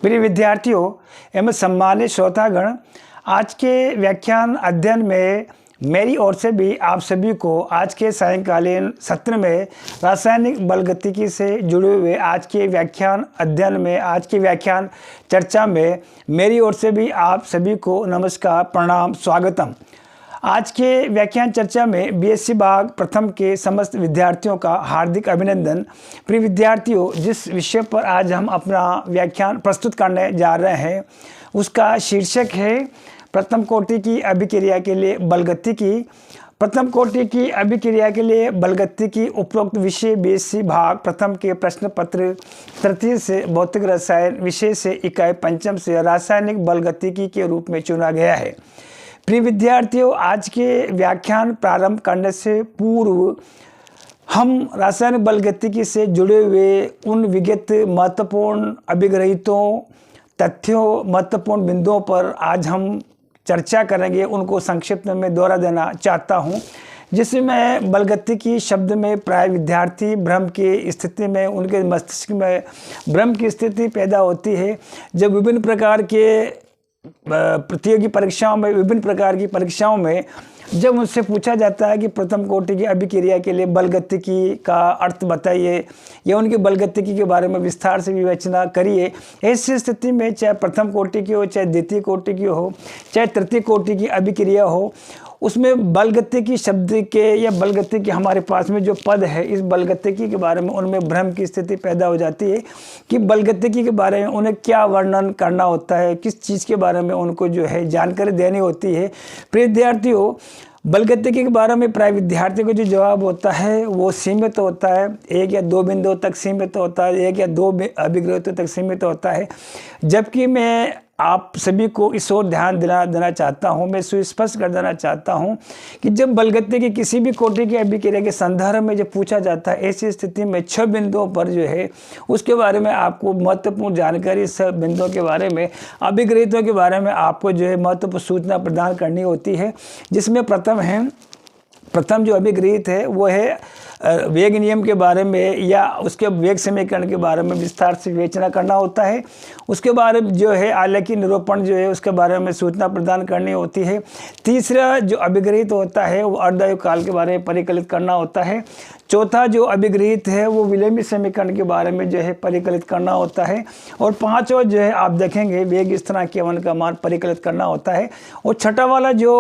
प्रिय विद्यार्थियों एवं सम्मानित श्रोतागण, आज के व्याख्यान अध्ययन में मेरी ओर से भी आप सभी को आज के सायंकालीन सत्र में रासायनिक बलगतिकी से जुड़े हुए आज के व्याख्यान अध्ययन में, आज के व्याख्यान चर्चा में मेरी ओर से भी आप सभी को नमस्कार, प्रणाम, स्वागतम। आज के व्याख्यान चर्चा में बीएससी भाग प्रथम के समस्त विद्यार्थियों का हार्दिक अभिनंदन। प्रिय विद्यार्थियों, जिस विषय पर आज हम अपना व्याख्यान प्रस्तुत करने जा रहे हैं उसका शीर्षक है प्रथम कोटि की अभिक्रिया के लिए बलगतिकी। प्रथम कोटि की अभिक्रिया के लिए बलगतिकी उपरोक्त विषय बीएससी भाग प्रथम के प्रश्न पत्र तृतीय से भौतिक रसायन विषय से इकाई पंचम से रासायनिक बलगतिकी के रूप में चुना गया है। प्रिय विद्यार्थियों, आज के व्याख्यान प्रारंभ करने से पूर्व हम रासायनिक बलगतिकी से जुड़े हुए उन विगत महत्वपूर्ण अभिग्रहितों, तथ्यों, महत्वपूर्ण बिंदुओं पर आज हम चर्चा करेंगे। उनको संक्षिप्त में दोहरा देना चाहता हूं, जिसमें बलगतिकी शब्द में प्राय विद्यार्थी भ्रम की स्थिति में, उनके मस्तिष्क में भ्रम की स्थिति पैदा होती है जब विभिन्न प्रकार के प्रतियोगी परीक्षाओं में, विभिन्न प्रकार की परीक्षाओं में जब उनसे पूछा जाता है कि प्रथम कोटि की अभिक्रिया के लिए बलगतिकी का अर्थ बताइए या उनकी बलगतिकी के बारे में विस्तार से विवेचना करिए, ऐसी स्थिति में चाहे प्रथम कोटि की हो, चाहे द्वितीय कोटि की हो, चाहे तृतीय कोटि की अभिक्रिया हो, उसमें बलगतिकी शब्द के या बलगतिकी हमारे पास में जो पद है, इस बलगतिकी के बारे में उनमें भ्रम की स्थिति पैदा हो जाती है कि बलगतिकी के बारे में उन्हें क्या वर्णन करना होता है, किस चीज़ के बारे में उनको जो है जानकारी देनी होती है। प्रिय विद्यार्थियों, बलगतिकी के बारे में प्राय विद्यार्थी को जो जवाब होता है वो सीमित होता है, एक या दो बिंदुओं तक सीमित होता है, एक या दो अभिग्रहितों तक सीमित होता है। जबकि मैं आप सभी को इस ओर ध्यान देना चाहता हूं, मैं सुस्पष्ट कर देना चाहता हूं कि जब बलगतिकी किसी भी कोटि की अभिक्रिया के संदर्भ में जब पूछा जाता है, ऐसी स्थिति में 6 बिंदुओं पर जो है उसके बारे में आपको महत्वपूर्ण जानकारी, सब बिंदुओं के बारे में, अभिग्रहितों के बारे में आपको जो है महत्वपूर्ण सूचना प्रदान करनी होती है। जिसमें प्रथम जो अभिग्रहित है वो है वेग नियम के बारे में या उसके वेग समीकरण के बारे में विस्तार से विवेचना करना होता है। उसके बारे में जो है आलेखी निरूपण जो है उसके बारे में सूचना प्रदान करनी होती है। तीसरा जो अभिग्रहित होता है वो अर्धायु काल के बारे में परिकलित करना होता है। चौथा जो अभिग्रहित है वो विलोमी समीकरण के बारे में जो है परिकलित करना होता है। और पांचवा जो है आप देखेंगे वेग स्थिरांक k1 का मान परिकलित करना होता है। और छठा वाला जो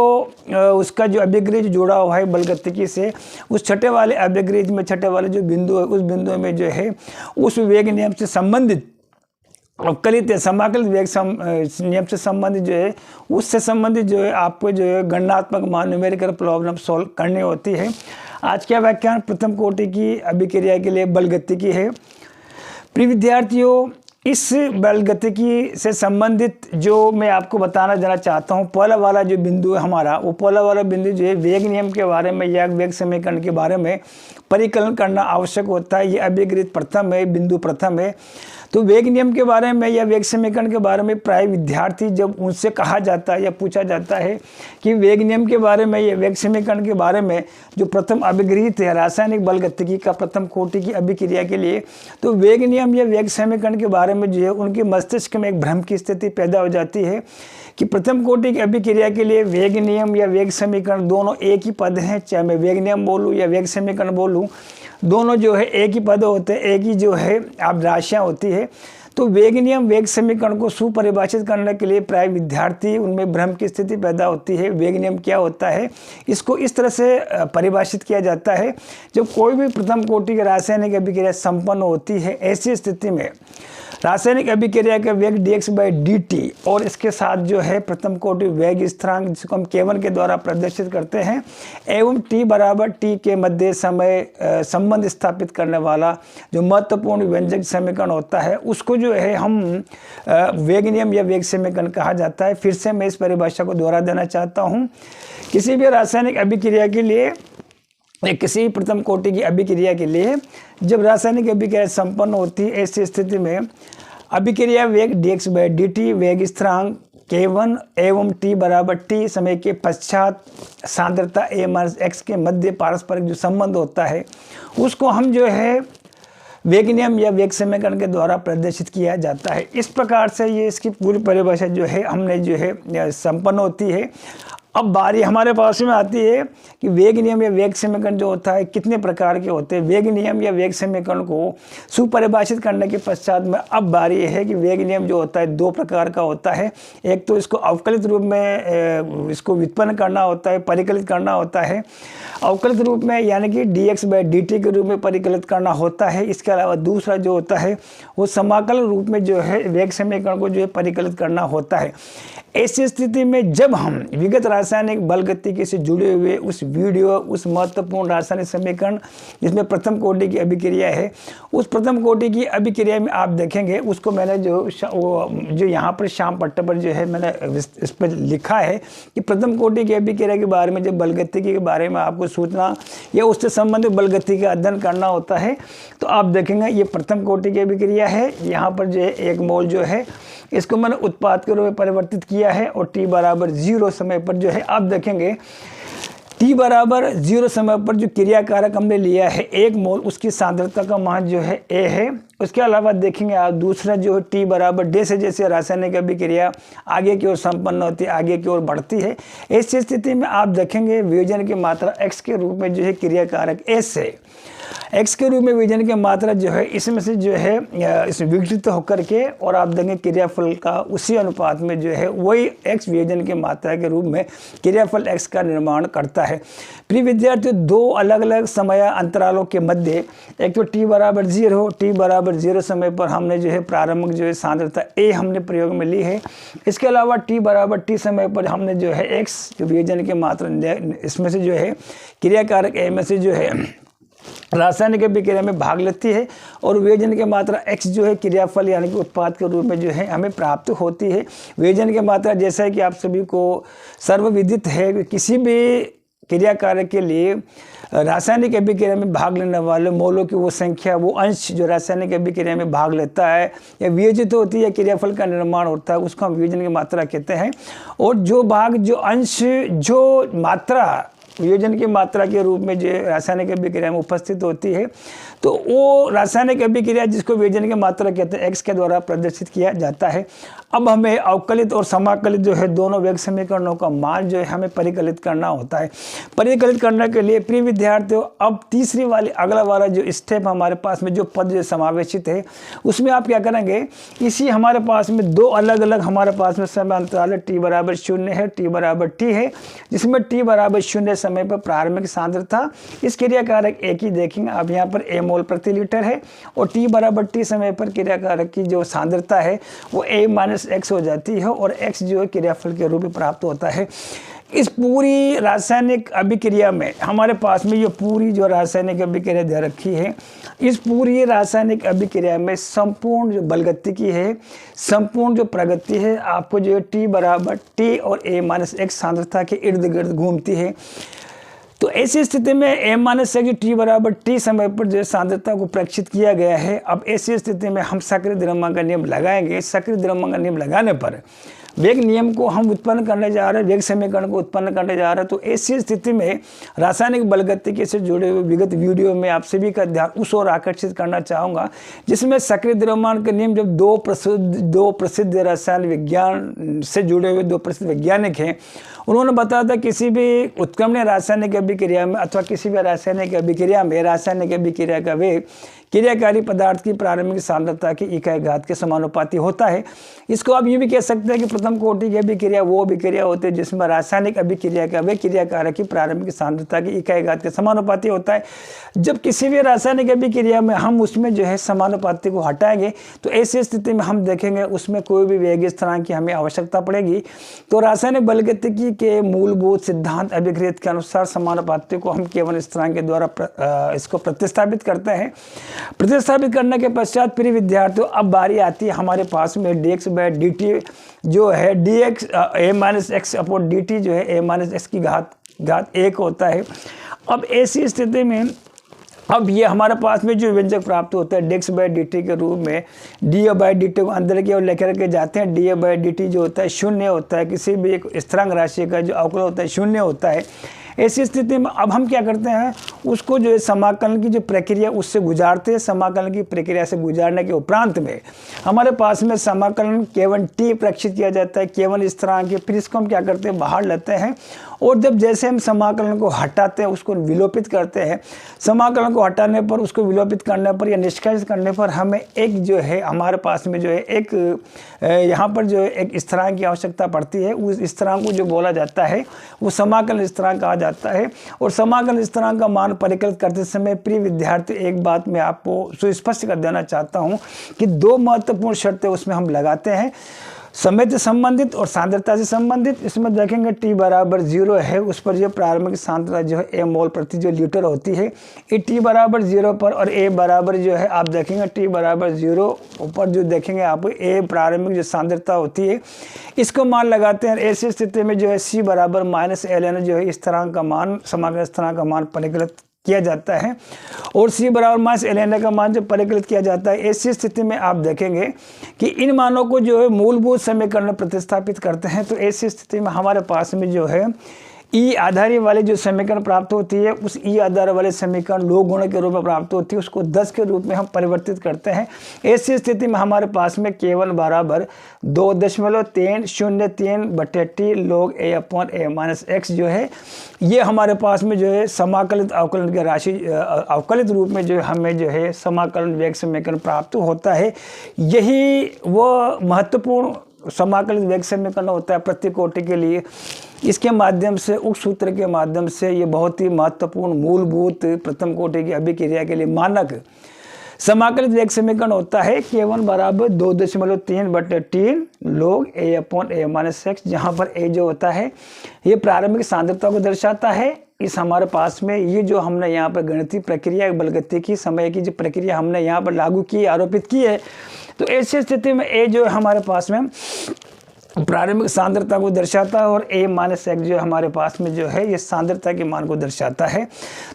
उसका जो अभिग्रहित जुड़ा हुआ है बलगतिकी से, उस छठे वाले अभिग्रहित में छठे वाले जो बिंदु है उस बिंदु में जो है उस वेग नियम से संबंधित अवकलित समाकलित वेग नियम से संबंधित जो है उससे संबंधित जो है आपको जो है गणनात्मक मान न्यूमेरिकल प्रॉब्लम सॉल्व करनी होती है। आज का व्याख्यान प्रथम कोटि की अभिक्रिया के लिए बलगतिकी है। प्रिय विद्यार्थियों, इस बलगतिकी से संबंधित जो मैं आपको बताना जाना चाहता हूँ, पहला वाला जो बिंदु है हमारा, वो पहला वाला बिंदु जो है वेग नियम के बारे में या वेग समीकरण के बारे में परिकलन करना आवश्यक होता है। ये अभिग्रहित प्रथम है, बिंदु प्रथम है। तो वेग नियम के बारे में या वेग समीकरण के बारे में प्राय विद्यार्थी जब उनसे कहा जाता है या पूछा जाता है कि वेग नियम के बारे में या वेग समीकरण के बारे में जो प्रथम अभिग्रहित है रासायनिक बलगतिकी का प्रथम कोटि की अभिक्रिया के लिए, तो वेग नियम या वेग समीकरण के बारे में जो है उनके मस्तिष्क में एक भ्रम की स्थिति पैदा हो जाती है कि प्रथम कोटि की अभिक्रिया के लिए वेग नियम या वेग समीकरण दोनों एक ही पद हैं। चाहे मैं वेग नियम बोलूँ या वेग समीकरण बोलूँ, दोनों जो है एक ही पद होते हैं, एक ही जो है आप राशियाँ होती है। तो वेग नियम वेग समीकरण को सुपरिभाषित करने के लिए प्राय विद्यार्थी उनमें भ्रम की स्थिति पैदा होती है। वेग नियम क्या होता है, इसको इस तरह से परिभाषित किया जाता है, जब कोई भी प्रथम कोटि की रासायनिक अभिक्रिया संपन्न होती है, ऐसी स्थिति में रासायनिक अभिक्रिया का वेग dx/dt और इसके साथ जो है प्रथम कोटि वेग स्थिरांक जिसको हम k1 के द्वारा प्रदर्शित करते हैं एवं t बराबर t के मध्य समय संबंध स्थापित करने वाला जो महत्वपूर्ण व्यंजक समीकरण होता है उसको जो है हम वेग नियम या वेग समीकरण कहा जाता है। फिर से मैं इस परिभाषा को दोहरा देना चाहता हूँ। किसी भी रासायनिक अभिक्रिया के लिए, किसी प्रथम कोटि की अभिक्रिया के लिए जब रासायनिक अभिक्रिया संपन्न होती है, ऐसी स्थिति में अभिक्रिया वेग dx/dt वेग स्थिरांक k1 एवं t बराबर t समय के पश्चात सांद्रता a - x के मध्य पारस्परिक जो संबंध होता है उसको हम जो है वेग नियम या वेग समीकरण के द्वारा प्रदर्शित किया जाता है। इस प्रकार से ये इसकी पूरी परिभाषा जो है हमने जो है संपन्न होती है। अब बारी हमारे पास में आती है कि वेग नियम या वेग समीकरण जो होता है कितने प्रकार के होते हैं। वेग नियम या वेग समीकरण को सुपरिभाषित करने के पश्चात में अब बारी है कि वेग नियम जो होता है दो प्रकार का होता है। एक तो इसको अवकलित रूप में इसको व्युत्पन्न करना होता है, परिकलित करना होता है अवकलित रूप में, यानी कि dx/dt के रूप में परिकलित करना होता है। इसके अलावा दूसरा जो होता है वो समाकल रूप में जो है वेग समीकरण को जो है परिकलित करना होता है। ऐसी स्थिति में जब हम विगत रासायनिक बल गतिकी से जुड़े हुए उस महत्वपूर्ण रासायनिक समीकरण जिसमें प्रथम कोटि की अभिक्रिया है, उस प्रथम कोटि की अभिक्रिया में आप देखेंगे उसको मैंने जो यहाँ पर श्याम पट्टे पर जो है मैंने इस पर लिखा है कि प्रथम कोटि की अभिक्रिया के बारे में जब बल गतिकी के बारे में आपको सूचना या उससे संबंधित बल गतिकी का अध्ययन करना होता है तो आप देखेंगे ये प्रथम कोटि की अभिक्रिया है। यहाँ पर जो है 1 मोल जो है इसको मैंने उत्पाद के रूप में परिवर्तित किया है और t बराबर 0 समय पर जो है आप देखेंगे t बराबर 0 समय पर जो क्रिया कारक हमने लिया है 1 मोल, उसकी सांद्रता का मान जो है a है। उसके अलावा देखेंगे आप दूसरा जो है t बराबर d से जैसे रासायनिक अभिक्रिया आगे की ओर संपन्न होती है, आगे की ओर बढ़ती है, ऐसी स्थिति में आप देखेंगे वियोजन की मात्रा x के रूप में जो है क्रिया कारक s है। x के रूप में वियोजन की मात्रा जो है इसमें से जो है इस विघटित होकर के और आप देखेंगे क्रियाफल का उसी अनुपात में जो है वही x वियोजन की मात्रा के रूप में क्रियाफल x का निर्माण करता है। प्रिय विद्यार्थियों, दो अलग अलग समय अंतरालों के मध्य एक तो t बराबर 0 समय पर हमने जो है प्रारंभिक जो है सांद्रता a हमने प्रयोग में ली है। इसके अलावा t बराबर t समय पर हमने जो है x जो वियोजन की मात्रा इसमें से जो है क्रियाकारक a में से जो है रासायनिक अभिक्रिया में भाग लेती है और वियोजन की मात्रा x जो है क्रियाफल यानी कि उत्पाद के रूप में जो है हमें प्राप्त होती है। वियोजन की मात्रा जैसा है कि आप सभी को सर्वविदित है कि किसी भी क्रिया कारक के लिए रासायनिक अभिक्रिया में भाग लेने वाले मोलों की वो संख्या, वो अंश जो रासायनिक अभिक्रिया में भाग लेता है या वियोजित होती है, क्रियाफल का निर्माण होता है, उसको हम वियोजन की मात्रा कहते हैं। और जो भाग, जो अंश, जो मात्रा वियोजन की मात्रा के रूप में जो रासायनिक अभिक्रिया में उपस्थित होती है तो वो रासायनिक अभिक्रिया जिसको वियोजन की मात्रा कहते हैं x के द्वारा प्रदर्शित किया जाता है। अब हमें अवकलित और समाकलित जो है दोनों वेग समीकरणों का मान जो है हमें परिकलित करना होता है। परिकलित करने के लिए प्रिय विद्यार्थियों अब तीसरी वाली अगला वाला जो स्टेप हमारे पास में जो पद जो समावेशित है उसमें आप क्या करेंगे, इसी हमारे पास में दो अलग अलग हमारे पास में समय अंतराल t बराबर 0 है, t बराबर t है, जिसमें t बराबर 0 समय पर प्रारंभिक सांद्रता इस क्रियाकारक a की देखेंगे आप यहाँ पर a मोल प्रति लीटर है और t बराबर t समय पर क्रियाकारक की जो सांद्रता है वो a माइनस x हो जाती है और x जो है क्रियाफल के रूप में प्राप्त होता है। इस पूरी रासायनिक अभिक्रिया में हमारे पास में ये पूरी जो रासायनिक अभिक्रिया दे रखी है, इस पूरी रासायनिक अभिक्रिया में संपूर्ण जो बलगतिकी है, संपूर्ण जो प्रगति है, आपको जो है t बराबर t और a माइनस x सांद्रता के इर्द गिर्द घूमती है। तो ऐसी स्थिति में a माइनस x t बराबर t समय पर जो सांद्रता को प्रेक्षित किया गया है। अब ऐसी स्थिति में हम सक्रिय द्रव्यमान का नियम लगाएंगे। सक्रिय द्रव्यमान का नियम लगाने पर वेग नियम को हम उत्पन्न करने जा रहे हैं, वेग समीकरण को उत्पन्न करने जा रहे हैं। तो ऐसी स्थिति में रासायनिक बलगतिकी से जुड़े हुए विगत वीडियो में आप सभी का ध्यान उस ओर आकर्षित करना चाहूँगा जिसमें सक्रिय द्रव्यमान के नियम जब दो प्रसिद्ध रसायन विज्ञान से जुड़े हुए दो प्रसिद्ध वैज्ञानिक हैं, उन्होंने बताया था किसी भी उत्क्रमणीय रासायनिक अभिक्रिया में अथवा किसी भी रासायनिक अभिक्रिया में रासायनिक अभिक्रिया का वेग क्रियाकारी पदार्थ की प्रारंभिक सांद्रता की इकाई घात के समानुपाती होता है। इसको आप ये भी कह सकते हैं कि प्रथम कोटि की अभिक्रिया वो अभिक्रिया होती है जिसमें रासायनिक अभिक्रिया का वेग क्रियाकारक की प्रारंभिक सांद्रता की इकाई घात के समानुपाती होता है। जब किसी भी रासायनिक अभिक्रिया में हम उसमें जो है समानुपाती को हटाएंगे तो ऐसी स्थिति में हम देखेंगे उसमें कोई भी वेग स्थिरांक की हमें आवश्यकता पड़ेगी। तो रासायनिक बलगतिकी के मूलभूत सिद्धांत अभिक्रिया के अनुसार समानुपाती को हम केवल स्थिरांक के द्वारा इसको प्रतिस्थापित करते हैं। प्रतिस्थापित करने के पश्चात प्रिय विद्यार्थियों अब बारी आती है हमारे पास में dx/dt जो है dx a minus x upon dt जो है a माइनस एक्स की घात 1 होता है। अब ऐसी स्थिति में अब ये हमारे पास में जो व्यंजक प्राप्त होता है dx/dt के रूप में d/dt को अंदर की ओर लेकर के जाते हैं। d/dt जो होता है 0 होता है, किसी भी एक स्थिरांक राशि का जो अवकलन होता है 0 होता है। ऐसी स्थिति में अब हम क्या करते हैं, उसको जो है समाकलन की जो प्रक्रिया उससे गुजारते हैं। समाकलन की प्रक्रिया से गुजारने के उपरांत में हमारे पास में समाकलन केवल टी प्रेक्षित किया जाता है, केवल इस तरह के। फिर इसको हम क्या करते हैं, बाहर लेते हैं, और जब जैसे हम समाकलन को हटाते हैं, उसको विलोपित करते हैं, समाकलन को हटाने पर, उसको विलोपित करने पर या निष्कर्ष करने पर हमें एक जो है हमारे पास में जो है एक यहाँ पर जो है एक स्थिरांक की आवश्यकता पड़ती है। उस स्थिरांक को जो बोला जाता है वो समाकलन स्थिरांक कहा जाता है। और समाकलन स्थिरांक का मान परिकलित करते समय प्रिय विद्यार्थी, एक बात मैं आपको सुस्पष्ट कर देना चाहता हूँ कि दो महत्वपूर्ण शर्तें उसमें हम लगाते हैं, समय से संबंधित और सांद्रता से संबंधित। इसमें देखेंगे t बराबर 0 है, उस पर जो प्रारंभिक सांद्रता जो है a मोल प्रति जो लीटर होती है, ये t बराबर 0 पर, और a बराबर जो है आप देखेंगे t बराबर 0 ऊपर जो देखेंगे आप a प्रारंभिक जो सांद्रता होती है, इसको मान लगाते हैं। ऐसी स्थिति में जो है c बराबर -ln जो है इस तरह का मान, समाकलन स्थिरांक का मान परिकलित किया जाता है, और c बराबर -ln का मान जब परिकलित किया जाता है, ऐसी स्थिति में आप देखेंगे कि इन मानों को जो है मूलभूत समीकरण में प्रतिस्थापित करते हैं। तो ऐसी स्थिति में हमारे पास में जो है ई आधारी वाली जो समीकरण प्राप्त होती है, उस ई आधार वाले समीकरण लघु गुणक के रूप में प्राप्त होती है, उसको 10 के रूप में हम परिवर्तित करते हैं। ऐसी स्थिति में हमारे पास में केवल बराबर 2.303 बटे T log a upon a minus x जो है, ये हमारे पास में जो है समाकलित अवकलन की राशि अवकलित रूप में जो है हमें जो है समाकलन वेग समीकरण प्राप्त होता है। यही वो महत्वपूर्ण समाकलित वेग समीकरण होता है प्रति कोटि के लिए। इसके माध्यम से, उक्त सूत्र के माध्यम से, ये बहुत ही महत्वपूर्ण मूलभूत प्रथम कोटि की अभिक्रिया के लिए मानक समाकलित वेग समीकरण होता है केवल बराबर 2.3 बटे 3 log a upon a minus x, जहाँ पर a जो होता है ये प्रारंभिक सांद्रता को दर्शाता है। इस हमारे पास में ये जो हमने यहाँ पर गणितीय प्रक्रिया बलगति की समय की जो प्रक्रिया हमने यहाँ पर लागू की, आरोपित की है, तो ऐसी स्थिति में a जो है हमारे पास में प्रारंभिक सांद्रता को दर्शाता है, और a माइनस एक्स जो हमारे पास में जो है ये सांद्रता के मान को दर्शाता है।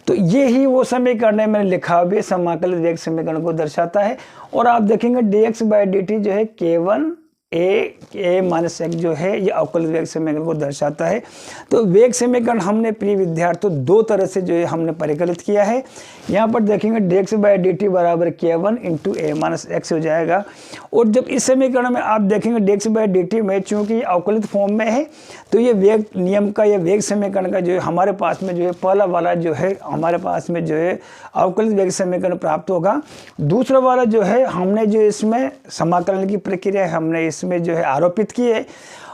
तो ये ही वो समीकरण है, मैंने लिखा हुआ समाकलित वेग समीकरण को दर्शाता है। और आप देखेंगे dx/dt जो है केवल a माइनस एक्स जो है ये अवकलित वेग समीकरण को दर्शाता है। तो वेग समीकरण हमने प्रिय विद्यार्थियों दो तरह से जो है हमने परिकलित किया है। यहाँ पर देखेंगे dx/dt बराबर k1 into a minus x हो जाएगा। और जब इस समीकरण में आप देखेंगे dx/dt में चूंकि अवकलित फॉर्म में है, तो ये वेग नियम का, ये वेग समीकरण का जो है हमारे पास में जो है पहला वाला जो है हमारे पास में जो है अवकलित वेग समीकरण प्राप्त होगा। दूसरा वाला जो है हमने जो इसमें समाकलन की प्रक्रिया हमने इसमें जो है आरोपित की है,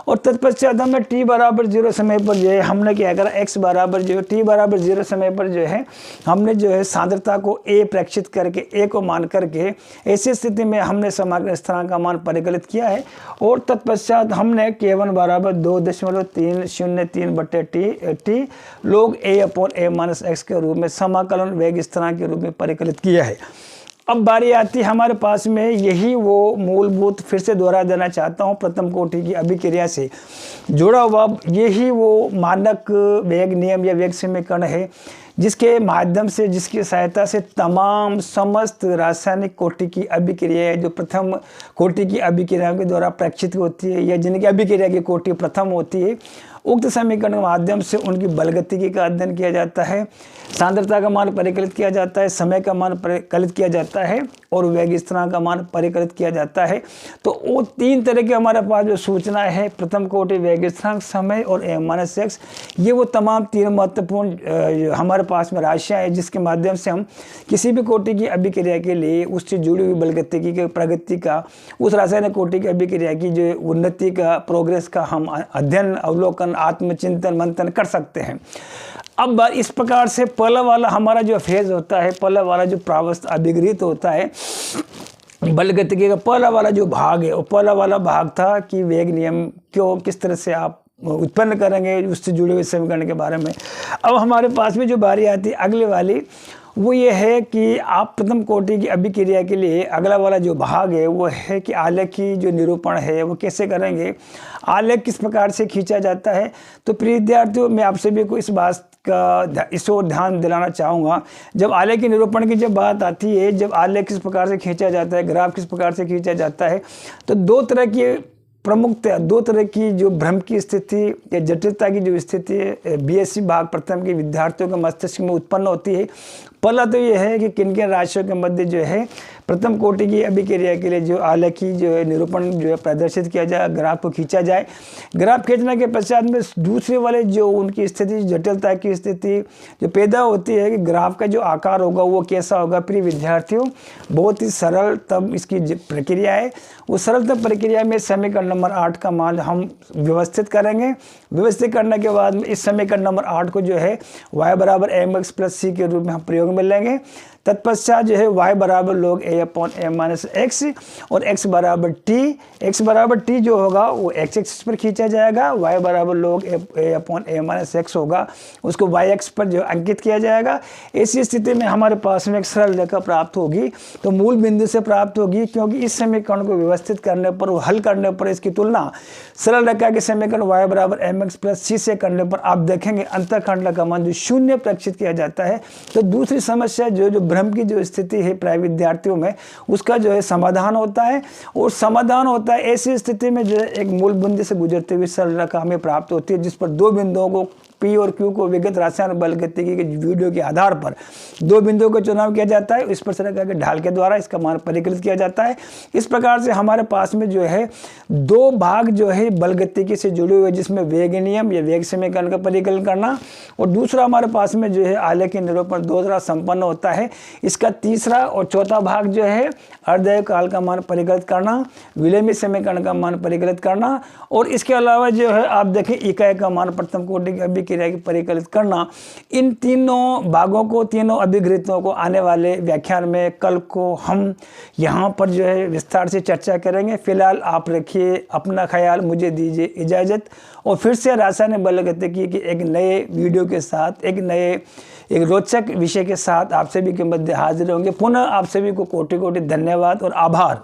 और तत्पश्चात हमने t बराबर 0 समय पर जो है हमने क्या करा, x बराबर जो है t बराबर 0 समय पर जो है हमने जो है सांद्रता को a प्रेक्षित करके a को मान करके ऐसी स्थिति में हमने समाकलन स्थिरांक का मान परिकलित किया है। और तत्पश्चात हमने k1 बराबर 2.303 बटे T log a upon a minus x के रूप में समाकलन वेग स्थिरांक के रूप में परिकलित किया है। अब बारी आती है हमारे पास में, यही वो मूलभूत, फिर से दोहरा देना चाहता हूँ, प्रथम कोटि की अभिक्रिया से जुड़ा हुआ यही वो मानक वेग नियम या वेग समीकरण है, जिसके माध्यम से, जिसकी सहायता से तमाम समस्त रासायनिक कोटि की अभिक्रियाएं जो प्रथम कोटि की अभिक्रियाओं के द्वारा प्रेक्षित होती है या जिनकी अभिक्रिया की कोटि प्रथम होती है, उक्त समीकरण के माध्यम से उनकी बलगतिकी का अध्ययन किया जाता है, सांद्रता का मान परिकलित किया जाता है, समय का मान परिकलित किया जाता है, और वेग स्थिरांक का मान परिकलित किया जाता है। तो वो तीन तरह के हमारे पास जो सूचना है, प्रथम कोटि, वेग स्थिरांक, समय और a माइनस एक्स, ये वो तमाम तीन महत्वपूर्ण हमारे पास में राशियाँ हैं, जिसके माध्यम से हम किसी भी कोटि की अभिक्रिया के लिए उससे जुड़ी हुई बलगतिकी के प्रगति का, उस रासायनिक कोटि की अभिक्रिया की जो उन्नति का, प्रोग्रेस का हम अध्ययन, अवलोकन, आत्मचिंतन, मंथन कर सकते हैं। अब इस प्रकार से पहला वाला हमारा जो फेज होता है, पहला वाला जो प्रावस्था अभिगृहित होता है बलगतिकी का, पहला वाला जो भाग है, वो पहला वाला भाग था कि वेग नियम क्यों, किस तरह से आप उत्पन्न करेंगे, उससे जुड़े हुए समीकरण के बारे में। अब हमारे पास में जो बारी आती है अगले वाली, वो ये है कि आप प्रथम कोटि की अभिक्रिया के लिए अगला वाला जो भाग है वो है कि आलेख की जो निरूपण है वो कैसे करेंगे, आलेख किस प्रकार से खींचा जाता है। तो प्रिय विद्यार्थियों, मैं आप सभी को इस बात का इस ओर ध्यान दिलाना चाहूँगा, जब आलेख के निरूपण की जब बात आती है, जब आलेख किस प्रकार से खींचा जाता है, ग्राफ किस प्रकार से खींचा जाता है, तो दो तरह की प्रमुखतः दो तरह की जो भ्रम की स्थिति या जटिलता की जो स्थिति बीएससी भाग प्रथम के विद्यार्थियों के मस्तिष्क में उत्पन्न होती है। पहला तो ये है कि किन किन राशियों के मध्य जो है प्रथम कोटि की अभिक्रिया के लिए जो आलेखी जो है निरूपण जो है प्रदर्शित किया जाए, ग्राफ को खींचा जाए। ग्राफ खींचने के पश्चात में दूसरे वाले जो उनकी स्थिति जटिलता की स्थिति जो पैदा होती है कि ग्राफ का जो आकार होगा वो कैसा होगा। प्रिय विद्यार्थियों, बहुत ही सरल तब इसकी प्रक्रिया है। उस सरलतम प्रक्रिया में समीकरण नंबर 8 का मान हम व्यवस्थित करेंगे। व्यवस्थित करने के बाद में इस समीकरण नंबर 8 को जो है y बराबर mx प्लस सी के रूप में हम प्रयोग में लेंगे। तत्पश्चात जो है y बराबर log a upon m minus x और x बराबर t जो होगा वो x एक्सिस पर खींचा जाएगा। y बराबर log a upon m minus x होगा, उसको y एक्स पर जो अंकित किया जाएगा। ऐसी स्थिति में हमारे पास में एक सरल रेखा प्राप्त होगी, तो मूल बिंदु से प्राप्त होगी, क्योंकि इस समीकरण को व्यवस्थित करने पर हल करने पर इसकी तुलना सरल रेखा के समीकरण y बराबर mx प्लस सी से करने पर आप देखेंगे अंतःखंड का मान जो शून्य प्रक्षित किया जाता है। तो दूसरी समस्या जो भ्रम की जो स्थिति है प्राय विद्यार्थियों में, उसका जो है समाधान होता है। और समाधान होता है ऐसी स्थिति में जो है एक मूल बिंदु से गुजरते हुए सरल रेखा हमें प्राप्त होती है, जिस पर दो बिंदुओं को P और Q को विगत रासायनिक बलगतिकी के वीडियो के आधार पर दो बिंदुओं का चुनाव किया जाता है। इस पर सरल के ढाल के द्वारा इसका मान परिकलित किया जाता है। इस प्रकार से हमारे पास में जो है दो भाग जो है बलगतिकी से जुड़े हुए, जिसमें वेग नियम या वेग समीकरण का परिकलन करना, और दूसरा हमारे पास में जो है आलेखी निरूपण दो द्वारा संपन्न होता है। इसका तीसरा और चौथा भाग जो है अर्धय काल का मान परिकलित करना, विलोमी समीकरण का मान परिकलित करना, और इसके अलावा जो है आप देखें इकाई का मान प्रथम कोटि की अभिक्रिया की परिकलित करना। इन तीनों भागों को, तीनों अभिगृहितों को आने वाले व्याख्यान में कल को हम यहाँ पर जो है विस्तार से चर्चा करेंगे। फिलहाल आप रखिए अपना ख्याल, मुझे दीजिए इजाज़त, और फिर से रासायनिक बलगतिकी की एक नए वीडियो के साथ एक रोचक विषय के साथ आप सभी के मध्य हाजिर होंगे। पुनः आप सभी को कोटि कोटि धन्यवाद और आभार।